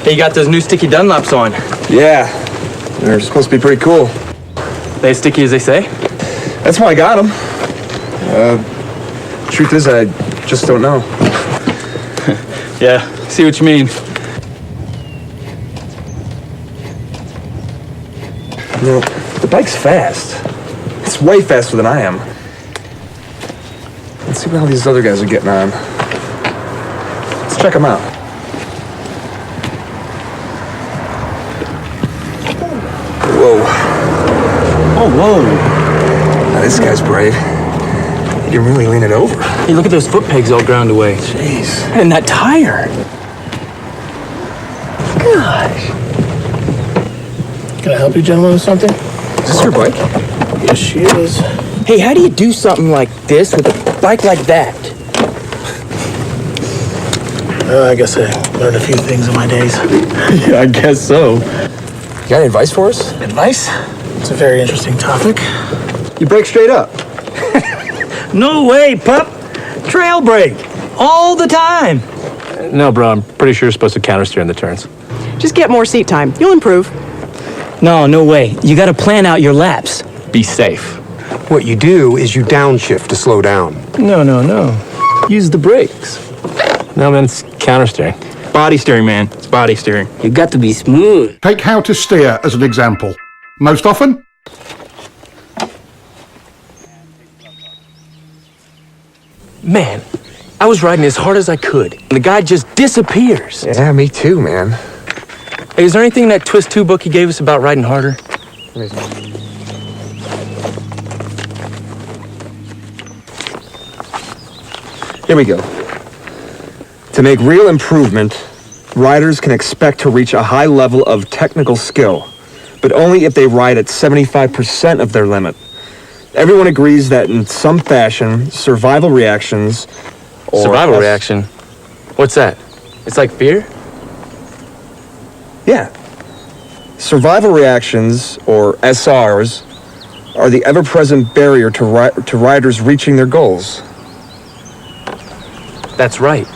Hey, you got those new sticky Dunlops on. Yeah, they're supposed to be pretty cool. They as sticky as they say? That's why I got them. Truth is, I just don't know. Yeah, see what you mean. You know, the bike's fast. It's way faster than I am. Let's see how these other guys are getting on. Let's check them out. Whoa. Oh, whoa. Now, this guy's brave. He can really lean it over. Hey, look at those foot pegs all ground away. Jeez. And that tire. Gosh. Can I help you gentlemen with something? Is this your bike? Yes, she is. Hey, how do you do something like this with a bike like that? I guess I learned a few things in my days. Yeah, I guess so. You got any advice for us? Advice? It's a very interesting topic. You brake straight up. No way, pup. Trail brake. All the time. No, bro, I'm pretty sure you're supposed to countersteer in the turns. Just get more seat time. You'll improve. No way. You gotta plan out your laps. Be safe. What you do is you downshift to slow down. No. Use the brakes. No, man, it's countersteering. Body steering, man. It's body steering. You got to be smooth. Take how to steer as an example. Most often, Man, I was riding as hard as I could, and the guy just disappears. Yeah, me too, man. Hey, is there anything in that Twist 2 book he gave us about riding harder? Here we go. To make real improvement, riders can expect to reach a high level of technical skill, but only if they ride at 75% of their limit. Everyone agrees that in some fashion, survival reactions or Survival reaction? What's that? It's like fear? Yeah. Survival reactions, or SRs, are the ever-present barrier to riders reaching their goals. That's right.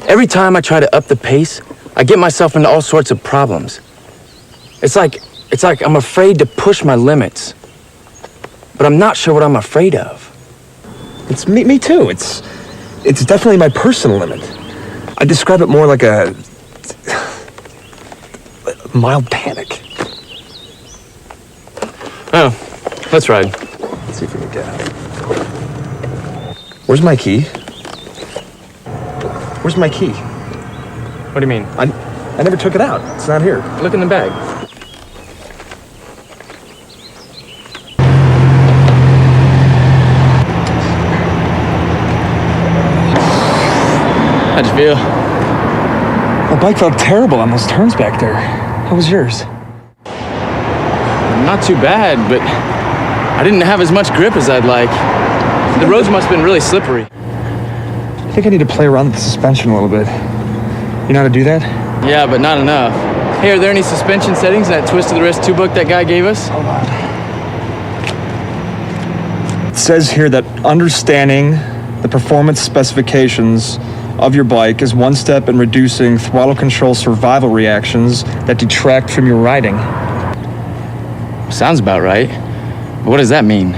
Every time I try to up the pace, I get myself into all sorts of problems. It's like I'm afraid to push my limits. But I'm not sure what I'm afraid of. It's me too. It's definitely my personal limit. I describe it more like a mild panic. Oh, let's ride. Let's see if we can get out. Where's my key? Where's my key? What do you mean? I never took it out. It's not here. Look in the bag. How'd you feel? My bike felt terrible on those turns back there. How was yours? Not too bad, but I didn't have as much grip as I'd like. The roads must have been really slippery. I think I need to play around with the suspension a little bit. You know how to do that? Yeah, but not enough. Hey, are there any suspension settings in that Twist of the Wrist 2 book that guy gave us? Hold on. It says here that understanding the performance specifications of your bike is one step in reducing throttle control survival reactions that detract from your riding. Sounds about right. But what does that mean?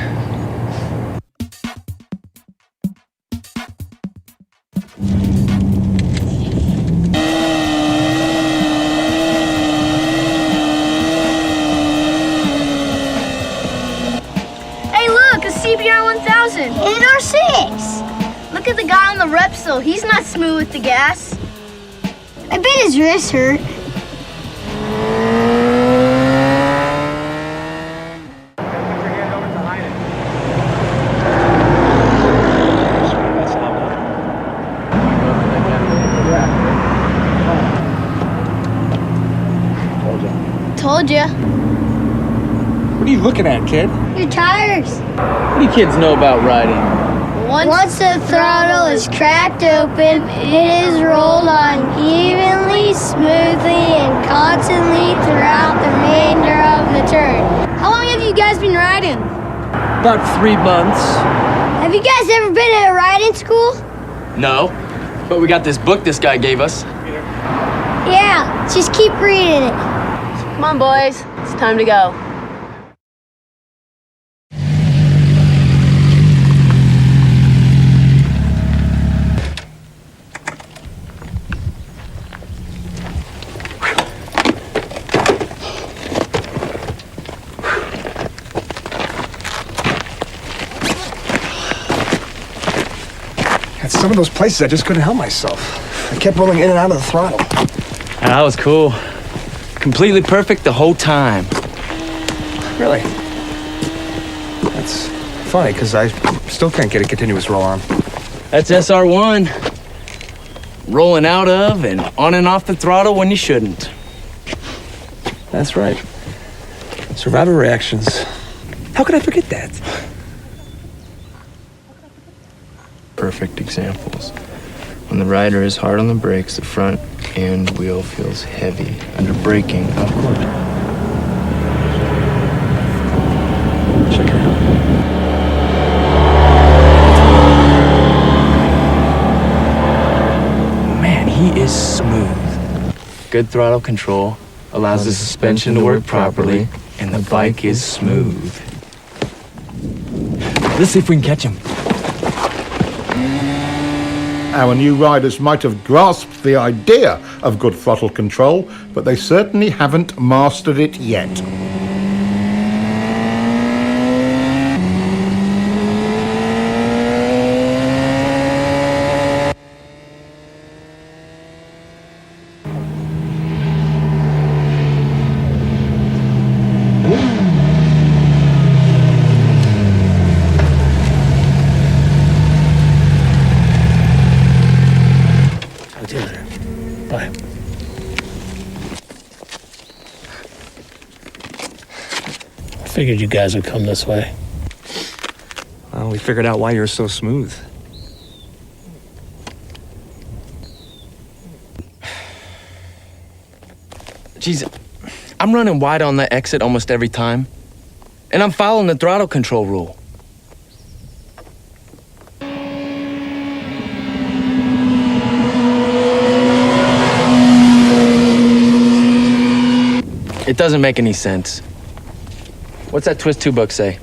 Hey, look, a CBR 1000 in R6. Look at the guy on the Repsol. He's not smooth with the gas. I bet his wrist hurt. Told ya. What are you looking at, kid? Your tires. What do you kids know about riding? Once the throttle is cracked open, it is rolled on evenly, smoothly, and constantly throughout the remainder of the turn. How long have you guys been riding? About 3 months. Have you guys ever been at a riding school? No, but we got this book this guy gave us. Yeah, just keep reading it. Come on, boys. It's time to go. At some of those places, I just couldn't help myself. I kept rolling in and out of the throttle. That was cool. Completely perfect the whole time. Really? That's funny, because I still can't get a continuous roll on. That's SR1. Rolling out of and on and off the throttle when you shouldn't. That's right. Survivor reactions. How could I forget that? Perfect examples. When the rider is hard on the brakes, the front end wheel feels heavy. Under braking, of course. Check it out. Man, he is smooth. Good throttle control allows the suspension to work properly, and the bike is smooth. Let's see if we can catch him. Our new riders might have grasped the idea of good throttle control, but they certainly haven't mastered it yet. Bye. I figured you guys would come this way. Well, we figured out why you're so smooth. Jeez, I'm running wide on that exit almost every time. And I'm following the throttle control rule. It doesn't make any sense. What's that Twist 2 book say?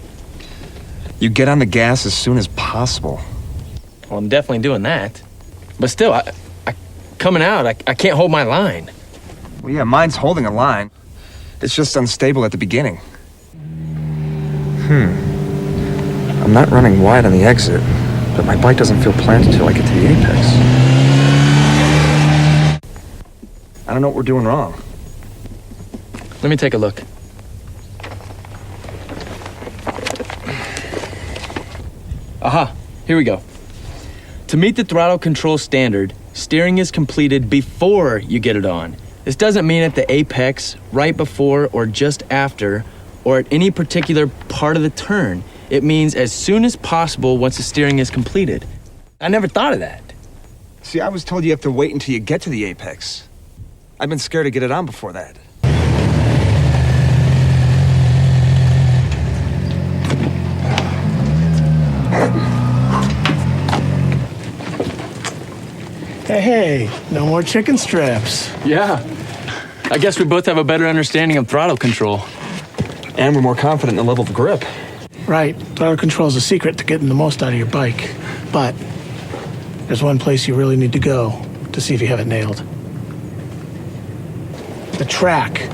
You get on the gas as soon as possible. Well, I'm definitely doing that. But still, I coming out, I can't hold my line. Well, yeah, mine's holding a line. It's just unstable at the beginning. I'm not running wide on the exit, but my bike doesn't feel planted until I get to the apex. I don't know what we're doing wrong. Let me take a look. Aha, here we go. To meet the throttle control standard, steering is completed before you get it on. This doesn't mean at the apex, right before, or just after, or at any particular part of the turn. It means as soon as possible once the steering is completed. I never thought of that. See, I was told you have to wait until you get to the apex. I've been scared to get it on before that. Hey, no more chicken strips. Yeah. I guess we both have a better understanding of throttle control. And we're more confident in the level of grip. Right, throttle control is a secret to getting the most out of your bike. But there's one place you really need to go to see if you have it nailed. The track.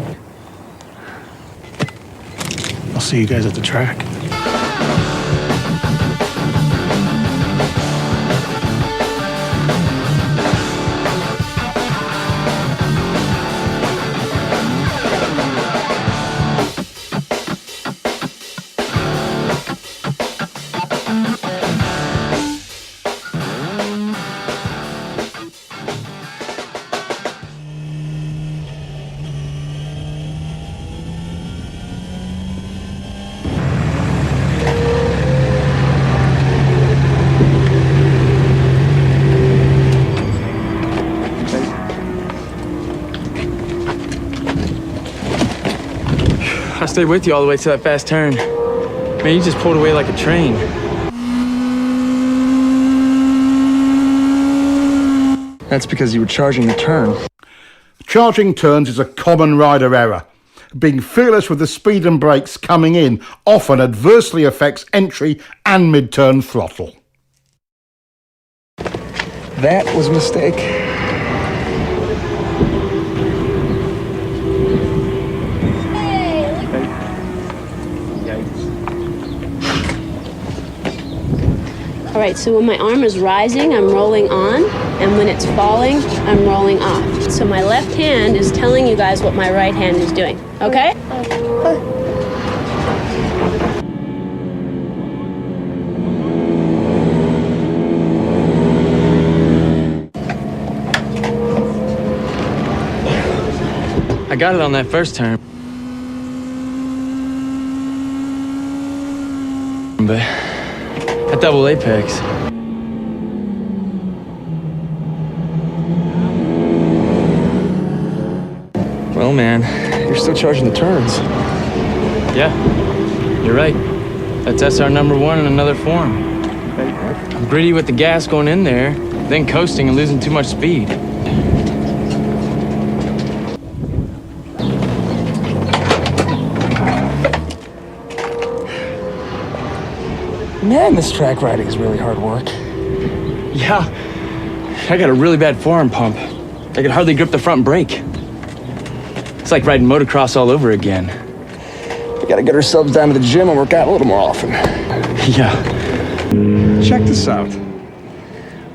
I'll see you guys at the track. I stayed with you all the way to that fast turn. Man, you just pulled away like a train. That's because you were charging the turn. Charging turns is a common rider error. Being fearless with the speed and brakes coming in often adversely affects entry and mid-turn throttle. That was a mistake. All right, so when my arm is rising, I'm rolling on, and when it's falling, I'm rolling off. So my left hand is telling you guys what my right hand is doing, okay? I got it on that first turn. But that double apex. Well, man, you're still charging the turns. Yeah, you're right. That's SR number one in another form. I'm gritty with the gas going in there, then coasting and losing too much speed. Man, this track riding is really hard work. Yeah, I got a really bad forearm pump. I could hardly grip the front brake. It's like riding motocross all over again. We gotta get ourselves down to the gym and work out a little more often. Yeah. Check this out.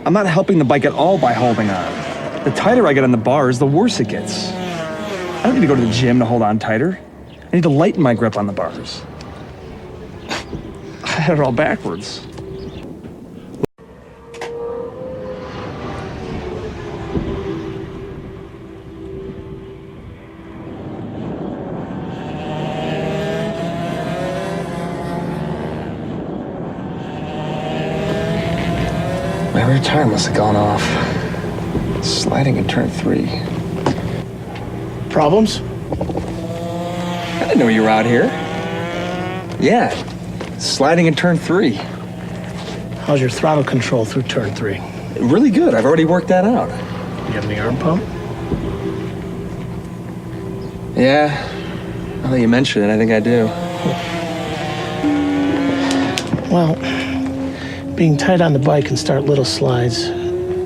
I'm not helping the bike at all by holding on. The tighter I get on the bars, the worse it gets. I don't need to go to the gym to hold on tighter. I need to lighten my grip on the bars. I had it all backwards. My rear tire must have gone off. Sliding in turn 3. Problems? I didn't know you were out here. Yeah, sliding in turn 3. How's your throttle control through turn 3? Really good. I've already worked that out. You have any arm pump? Yeah, now that you mention it, I think I do. Well, being tight on the bike can start little slides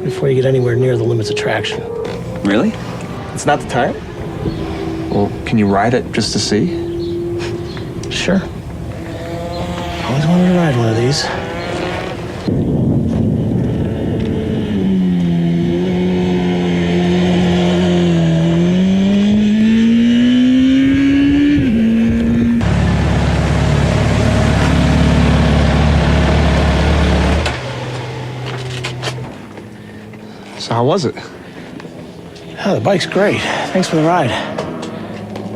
before you get anywhere near the limits of traction. Really? It's not the tire? Well, can you ride it just to see? Sure. Always wanted to ride one of these. So how was it? Oh, the bike's great. Thanks for the ride.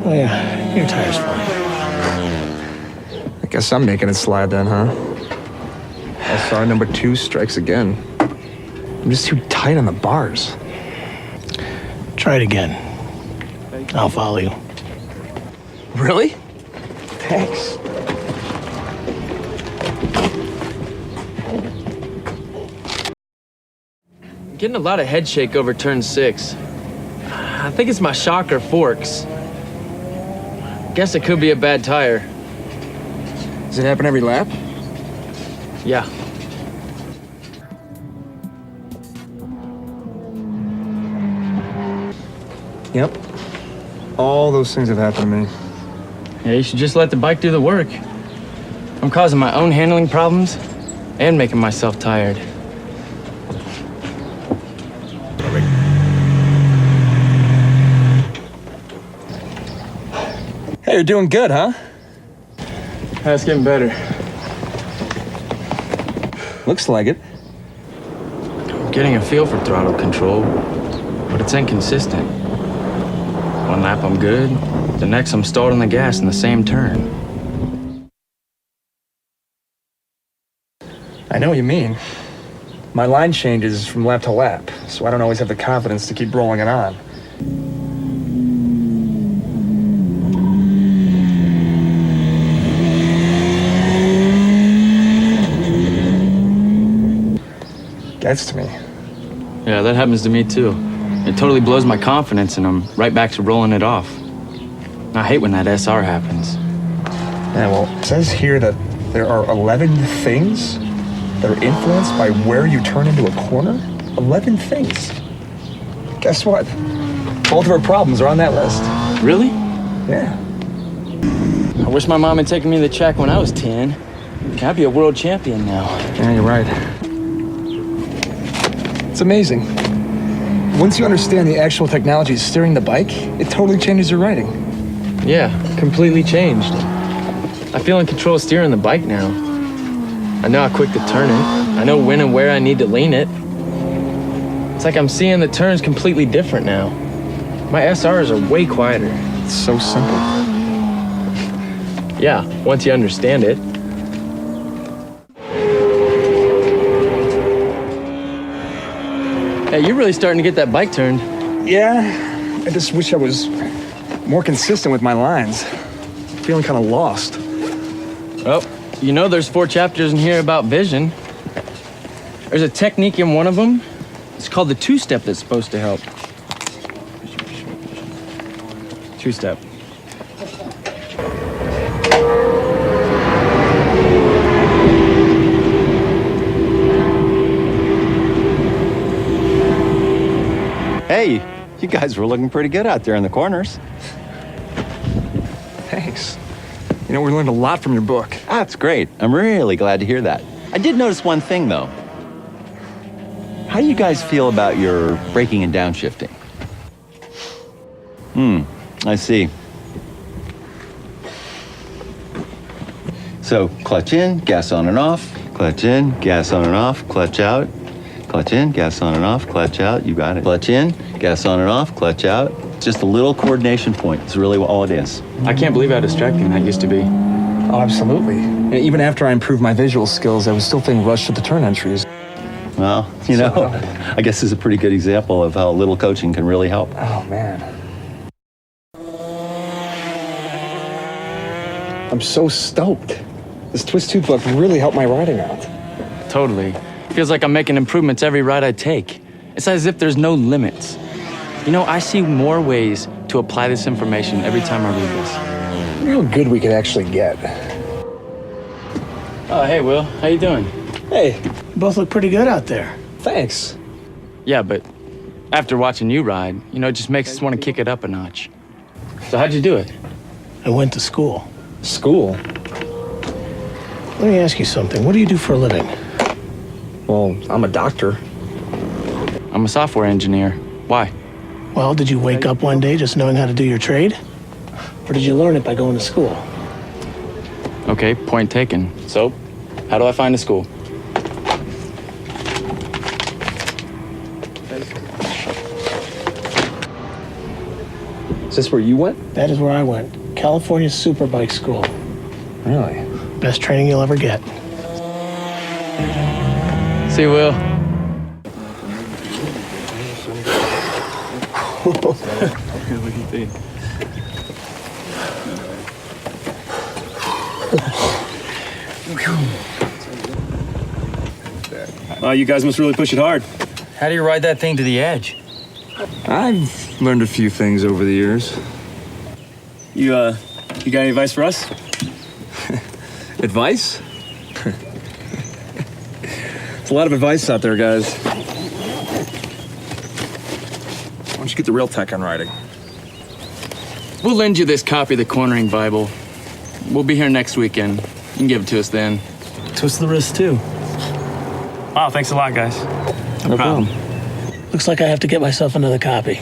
Oh yeah, your tire's fine. I guess I'm making it slide then, huh? SR number 2 strikes again. I'm just too tight on the bars. Try it again. I'll follow you. Really? Thanks. I'm getting a lot of head shake over turn 6. I think it's my shock or forks. Guess it could be a bad tire. Does it happen every lap? Yeah. Yep. All those things have happened to me. Yeah, you should just let the bike do the work. I'm causing my own handling problems and making myself tired. Hey, you're doing good, huh? That's getting better. Looks like it. I'm getting a feel for throttle control, but it's inconsistent. One lap I'm good, the next I'm stalled on the gas in the same turn. I know what you mean. My line changes from lap to lap, so I don't always have the confidence to keep rolling it on. Gets to me. Yeah, that happens to me too. It totally blows my confidence, and I'm right back to rolling it off. I hate when that SR happens. Yeah, well, it says here that there are 11 things that are influenced by where you turn into a corner. 11 things. Guess what? Both of our problems are on that list. Really? Yeah. I wish my mom had taken me to the track when I was 10. I'd be a world champion now. Yeah, you're right. It's amazing. Once you understand the actual technology steering the bike, it totally changes your riding. Yeah, completely changed. I feel in control of steering the bike now. I know how quick to turn it. I know when and where I need to lean it. It's like I'm seeing the turns completely different now. My SRs are way quieter. It's so simple. Yeah, once you understand it. Hey, you're really starting to get that bike turned. Yeah, I just wish I was more consistent with my lines. Feeling kind of lost. Well, you know there's 4 chapters in here about vision. There's a technique in one of them. It's called the 2-step that's supposed to help. 2-step. Hey, you guys were looking pretty good out there in the corners. Thanks. You know, we learned a lot from your book. That's great. I'm really glad to hear that. I did notice one thing, though. How do you guys feel about your braking and downshifting? I see. So, clutch in, gas on and off, clutch in, gas on and off, clutch out, clutch in, gas on and off, clutch out, you got it. Clutch in, gas on and off, clutch out. Just a little coordination point. It's really all it is. I can't believe how distracting that used to be. Oh, absolutely. And even after I improved my visual skills, I was still feeling rushed at the turn entries. Well, you know, I guess this is a pretty good example of how little coaching can really help. Oh, man. I'm so stoked. This Twistee book really helped my riding out. Totally. Feels like I'm making improvements every ride I take. It's as if there's no limits. You know, I see more ways to apply this information every time I read this. Look how good we could actually get. Oh, hey, Will. How you doing? Hey, You both look pretty good out there. thanks. Yeah, but after watching you ride, you know, it just makes us want to kick it up a notch. So how'd you do it? I went to school. School? Let me ask you something. What do you do for a living? Well, I'm a doctor. I'm a software engineer. Why? Well, did you wake up one day just knowing how to do your trade? Or did you learn it by going to school? Okay, point taken. So, how do I find a school? Is this where you went? That is where I went. California Superbike School. Really? Best training you'll ever get. See, Will. You guys must really push it hard. How do you ride that thing to the edge? I've learned a few things over the years. You got any advice for us? Advice? There's a lot of advice out there, guys. Why don't you get the real tech on riding? We'll lend you this copy of the Cornering Bible. We'll be here next weekend. You can give it to us then. Twist the wrist, too. Wow, thanks a lot, guys. No problem. Looks like I have to get myself another copy.